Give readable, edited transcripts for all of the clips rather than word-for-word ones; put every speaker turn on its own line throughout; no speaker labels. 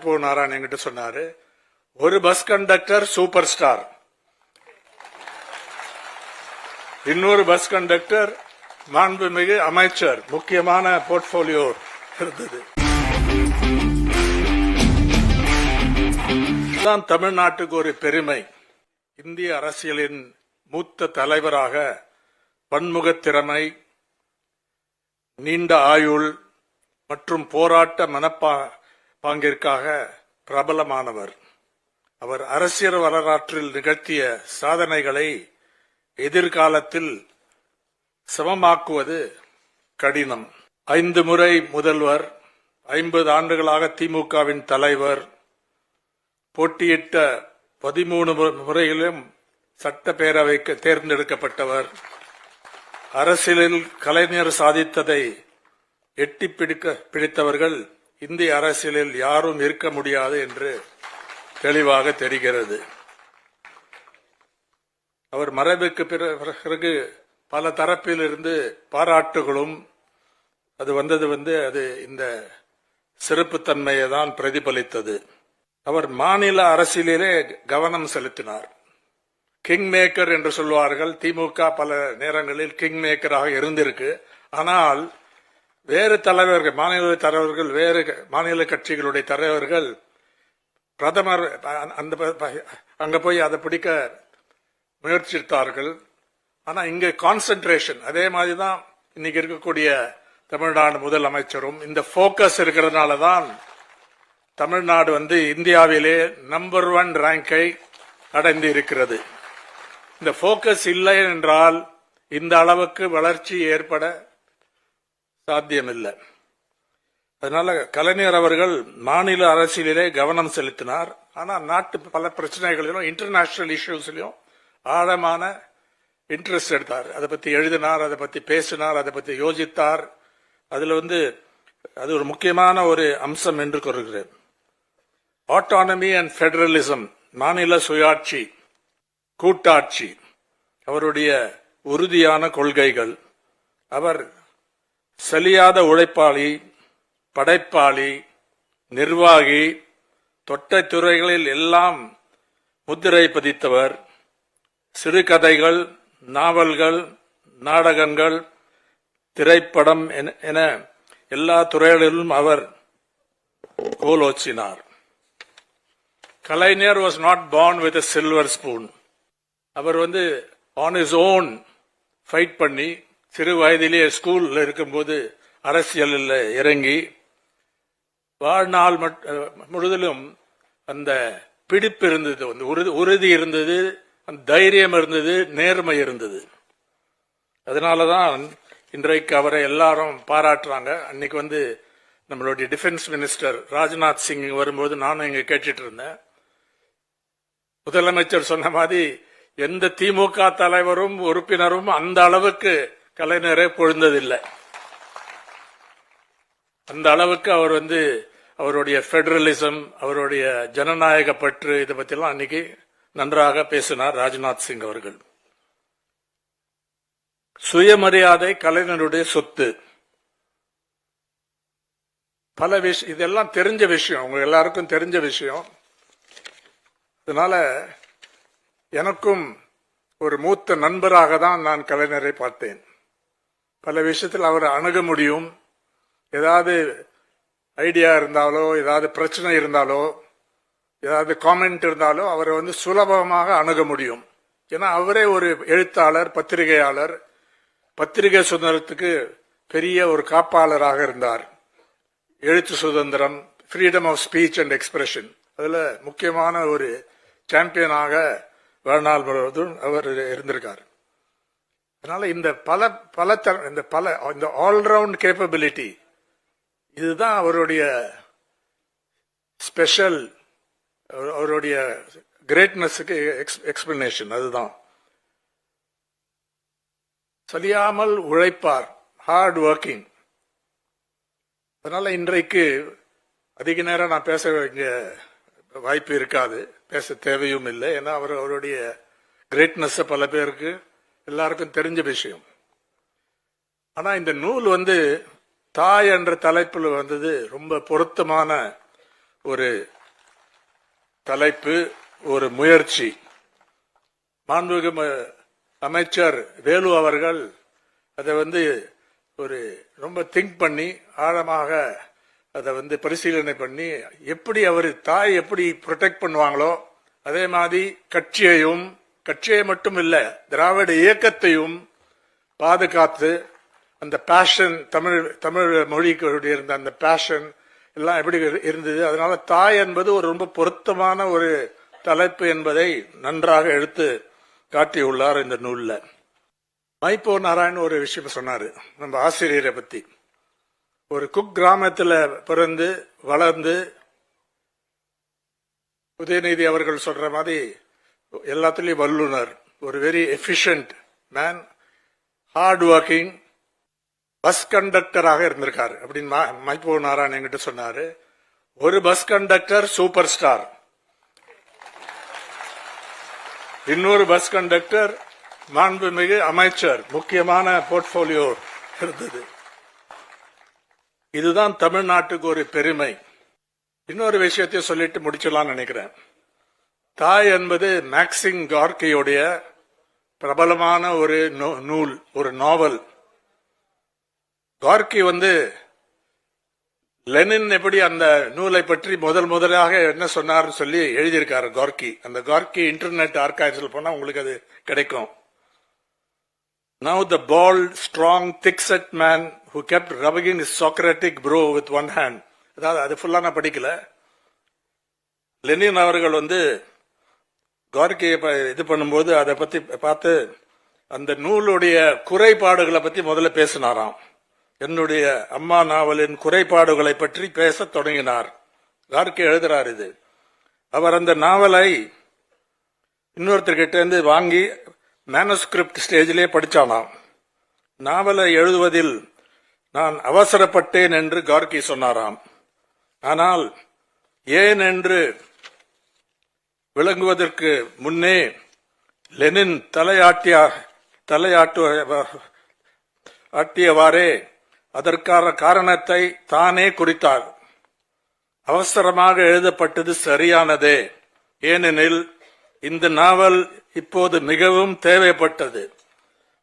வாஜ்போ நாராயணன் என்கிட்ட சொன்னாரு, ஒரு பஸ் கண்டக்டர் சூப்பர் ஸ்டார், இன்னொரு பஸ் கண்டக்டர் மாண்புமிகு அமைச்சர், முக்கியமான போர்ட்போலியோ இருந்தது. இதுதான் தமிழ்நாட்டுக்கு ஒரு பெருமை. இந்திய அரசியலின் மூத்த தலைவராக பன்முகத் திறமை, நீண்ட ஆயுள் மற்றும் போராட்ட மனப்பாங்கிற்காக பிரபலமானவர். அவர் அரசியல் வரலாற்றில் நிகழ்த்திய சாதனைகளை எதிர்காலத்தில் சமமாக்குவது கடினம். 5 முறை முதல்வர், 50 ஆண்டுகளாக திமுகவின் தலைவர், போட்டியிட்ட 13 முறையிலும் சட்டப்பேரவைக்கு தேர்ந்தெடுக்கப்பட்டவர். அரசியலில் கலைஞர் சாதித்ததை எட்டி பிடித்தவர்கள் இந்திய அரசியலில் யாரும் இருக்க முடியாது என்று தெளிவாக தெரிகிறது. அவர் மறைவுக்கு பிறகு பல தரப்பில் இருந்து பாராட்டுகளும் அது வந்தது அது இந்த சிறப்புத்தன்மையை தான் பிரதிபலித்தது. அவர் மாநில அரசியலிலே கவனம் செலுத்தினார். கிங் மேக்கர் என்று சொல்வார்கள். திமுக பல நேரங்களில் கிங் மேக்கராக இருந்திருக்கு. ஆனால் வேறு தலைவர்கள், மாநில தலைவர்கள், வேறு மாநில கட்சிகளுடைய தலைவர்கள் பிரதமர் அங்க போய் அதை பிடிக்க முயற்சித்தார்கள். ஆனா இங்க கான்சென்ட்ரேஷன் அதே மாதிரிதான் இன்னைக்கு இருக்கக்கூடிய தமிழ்நாடு முதலமைச்சரும். இந்த போக்கஸ் இருக்கிறதுனால தான் தமிழ்நாடு இந்தியாவிலே நம்பர் 1 ரேங்கை அடைந்து இருக்கிறது. இந்த போக்கஸ் இல்லை என்றால் இந்த அளவுக்கு வளர்ச்சி ஏற்பட சாத்தியமில்லை. அதனால கலைஞர் அவர்கள் மாநில அரசியலிலே கவனம் செலுத்தினார். ஆனால் நாட்டு பல பிரச்சனைகளிலும் இன்டர்நேஷனல் இஷ்யூஸ்லயும் ஆழமான இன்ட்ரெஸ்ட் எடுத்தார். அதை பத்தி எழுதினார், அதை பத்தி பேசினார், அதை பத்தி யோசித்தார். அதுல அது ஒரு முக்கியமான ஒரு அம்சம் என்று கூறுகிறேன். ஆட்டானமி அண்ட் பெடரலிசம், மாநில சுயாட்சி, கூட்டாட்சி அவருடைய உறுதியான கொள்கைகள். அவர் சலியாத உழைப்பாளி, படைப்பாளி, நிர்வாகி, தொட்ட துறைகளில் எல்லாம் முத்திரை பதித்தவர். சிறுகதைகள், நாவல்கள், நாடகங்கள், திரைப்படம் என எல்லா துறைகளிலும் அவர் கோலோச்சினார். Kalaignar was not born with a silver spoon. அவர் on his own ஃபைட் பண்ணி சிறு வயதிலேயே ஸ்கூல்ல இருக்கும்போது அரசியலில் இறங்கி வாழ்நாள் முழுவதிலும் அந்த பிடிப்பு இருந்தது, உறுதி இருந்தது, அந்த தைரியம் இருந்தது, நேர்மை இருந்தது. அதனாலதான் இன்றைக்கு அவரை எல்லாரும் பாராட்டுறாங்க. அன்னைக்கு நம்மளுடைய டிஃபென்ஸ் மினிஸ்டர் ராஜ்நாத் சிங் வரும்போது நானும் இங்க கேட்டுட்டு இருந்தேன். முதலமைச்சர் சொன்ன மாதிரி எந்த திமுக தலைவரும் உறுப்பினரும் அந்த அளவுக்கு கலைஞரை பொழுந்ததில்லை. அந்த அளவுக்கு அவர் அவருடைய பெடரலிசம், அவருடைய ஜனநாயக பற்று, இதை பத்தி எல்லாம் அன்னைக்கு நன்றாக பேசினார் ராஜ்நாத் சிங் அவர்கள். சுயமரியாதை கலைஞருடைய சொத்து. பல விஷயம், இதெல்லாம் தெரிஞ்ச விஷயம், உங்க எல்லாருக்கும் தெரிஞ்ச விஷயம். அதனால எனக்கும் ஒரு மூத்த நண்பராக தான் நான் கலைஞரை பார்த்தேன். பல விஷயத்தில் அவரை அணுக முடியும். ஏதாவது ஐடியா இருந்தாலோ, ஏதாவது பிரச்சனை இருந்தாலோ, ஏதாவது காமெண்ட் இருந்தாலோ அவரை சுலபமாக அணுக முடியும். ஏன்னா அவரே ஒரு எழுத்தாளர், பத்திரிகையாளர், பத்திரிகை சுதந்திரத்துக்கு பெரிய ஒரு காப்பாளராக இருந்தார். எழுத்து சுதந்திரம், freedom of speech and expression, அதுல முக்கியமான ஒரு சாம்பியனாக வாழ்நாள் முழுவதும் அவர் இருந்திருக்கார். அதனால இந்த ஆல்ரவுண்ட் கேப்பபிலிட்டி, இதுதான் அவருடைய ஸ்பெஷல், அவருடைய கிரேட்னஸுக்கு எக்ஸ்பிளனேஷன். அதுதான் சலியாமல் உழைப்பார், ஹார்ட் ஒர்க்கிங். அதனால இன்றைக்கு அதிக நேரம் நான் பேச வேண்டிய வாய்ப்பு இருக்காது, பேச தேவையும் இல்லை. ஏன்னா அவருடைய கிரேட்னஸ் பல பேருக்கு எல்லாருக்கும் தெரிஞ்ச விஷயம். ஆனா இந்த நூல் தாய் என்ற தலைப்பில் ரொம்ப பொருத்தமான ஒரு தலைப்பு ஒரு முயற்சி. மாண்புமிகு அமைச்சர் வேலு அவர்கள் அதை ஒரு ரொம்ப திங்க் பண்ணி ஆழமாக அதை பரிசீலனை பண்ணி எப்படி அவர் தாய் எப்படி ப்ரொடெக்ட் பண்ணுவாங்களோ அதே மாதிரி கட்சியை மட்டும் இல்ல திராவிட இயக்கத்தையும் பாதுகாத்து அந்த பேஷன் தமிழ் மொழிக்கு இருந்த அந்த பேஷன் எல்லாம் எப்படி இருந்தது. அதனால தாய் என்பது ஒரு ரொம்ப பொருத்தமான ஒரு தலைப்பு என்பதை நன்றாக எடுத்து காட்டியுள்ளார் இந்த நூல்ல. மைப்போ நாராயண் ஒரு விஷயம் சொன்னாரு நம்ம ஆசிரியரை பத்தி. ஒரு குக் கிராமத்தில் பிறந்து வளர்ந்து உதயநிதி அவர்கள் சொல்ற மாதிரி எல்லாத்துலயும் வல்லுனர், ஒரு very efficient man, hard working, bus கண்டக்டராக இருந்திருக்காரு அப்படின்னு மைப்போ நாராயண் என்கிட்ட சொன்னாரு. ஒரு பஸ் கண்டக்டர் சூப்பர் ஸ்டார், இன்னொரு பஸ் கண்டக்டர் மாண்புமிகு அமைச்சர், முக்கியமான போர்ட்போலியோ இருந்தது. இதுதான் தமிழ்நாட்டுக்கு ஒரு பெருமை. இன்னொரு விஷயத்தையும் சொல்லிட்டு முடிச்சலாம்னு நினைக்கிறேன். தாய் என்பது மேக்சிம் கார்கியுடைய பிரபலமான ஒரு நூல், ஒரு நாவல். கார்கி லெனின் எப்படி அந்த நூலை பற்றி முதலாக என்ன சொன்னார்னு சொல்லி எழுதியிருக்காரு கார்கி. அந்த கார்கி இன்டர்நெட் ஆர்கைவ்ஸ்ல போனா உங்களுக்கு அது கிடைக்கும். Now the bald, strong, thick-set man who kept rubbing his Socratic brow with one hand. அதாவது அது ஃபுல்லா நான் படிக்கல. லெனின் அவர்கள் கார்கியை இது பண்ணும்போது அதை பத்தி பார்த்து அந்த நூலுடைய குறைபாடுகளை பத்தி முதல்ல பேசினாராம். என்னுடைய அம்மா நாவலின் குறைபாடுகளை பற்றி பேச தொடங்கினார். கார்கி எழுதுறார் இது. அவர் அந்த நாவலை இன்னொருத்தர்கிட்ட இருந்து வாங்கி மேனுஸ்கிரிப்ட் ஸ்டேஜிலே படிச்சானாம். நாவலை எழுதுவதில் நான் அவசரப்பட்டேன் என்று கார்கி சொன்னாராம். ஆனால் ஏன் என்று விளங்குவதற்கு முன்னே லெனின் தலையாட்டியவாறே அதற்கான காரணத்தை தானே குறித்தார். அவசரமாக எழுதப்பட்டது சரியானதே, ஏனெனில் இந்த நாவல் இப்போது மிகவும் தேவைப்பட்டது.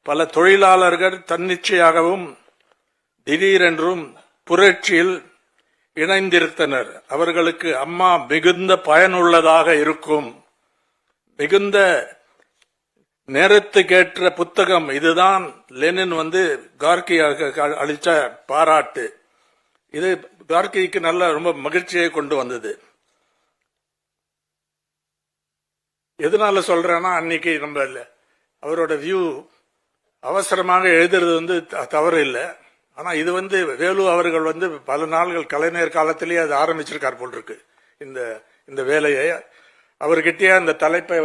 பல தொழிலாளர்கள் தன்னிச்சையாகவும் திடீரென்றும் புரட்சியில் இணைந்திருந்தனர். அவர்களுக்கு அம்மா மிகுந்த பயனுள்ளதாக இருக்கும். மிகுந்த நேரத்துக்கேற்ற புத்தகம். இதுதான் லெனின் கார்கி அளித்த பாராட்டு. இது கார்கிக்கு நல்ல ரொம்ப மகிழ்ச்சியை கொண்டு வந்தது. எதனால சொல்றேன்னா, அன்னைக்கு நம்ம அவரோட வியூ அவசரமாக எழுதுறது தவறு இல்லை. ஆனா இது வேலு அவர்கள் பல நாள்கள் கலைஞர் காலத்திலேயே அது ஆரம்பிச்சிருக்கார் போல் இருக்கு இந்த வேலையை. அவர்கிட்டயே அந்த தலைப்பை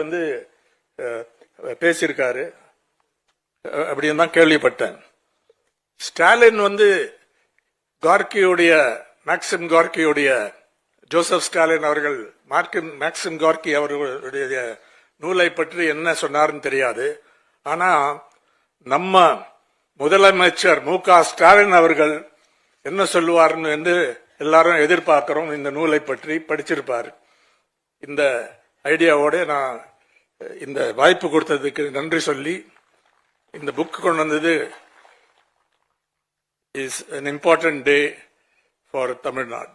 பேசியிருக்காரு அப்படின்னு தான் கேள்விப்பட்டேன். ஸ்டாலின் கார்கியுடைய மேக்சிம் கார்கியுடைய ஜோசப் ஸ்டாலின் அவர்கள் மேக்சிம் கார்கி அவர்களுடைய நூலை பற்றி என்ன சொன்னார்னு தெரியாது. ஆனா நம்ம முதலமைச்சர் மு.க. ஸ்டாலின் அவர்கள் என்ன சொல்லுவார்னு என்று எல்லாரும் எதிர்பார்க்கிறோம். இந்த நூலை பற்றி படிச்சிருப்பார். இந்த ஐடியாவோட நான் இந்த வாய்ப்பு கொடுத்ததுக்கு நன்றி சொல்லி இந்த புக் கொண்டு வந்தது is an important day for Tamil Nadu.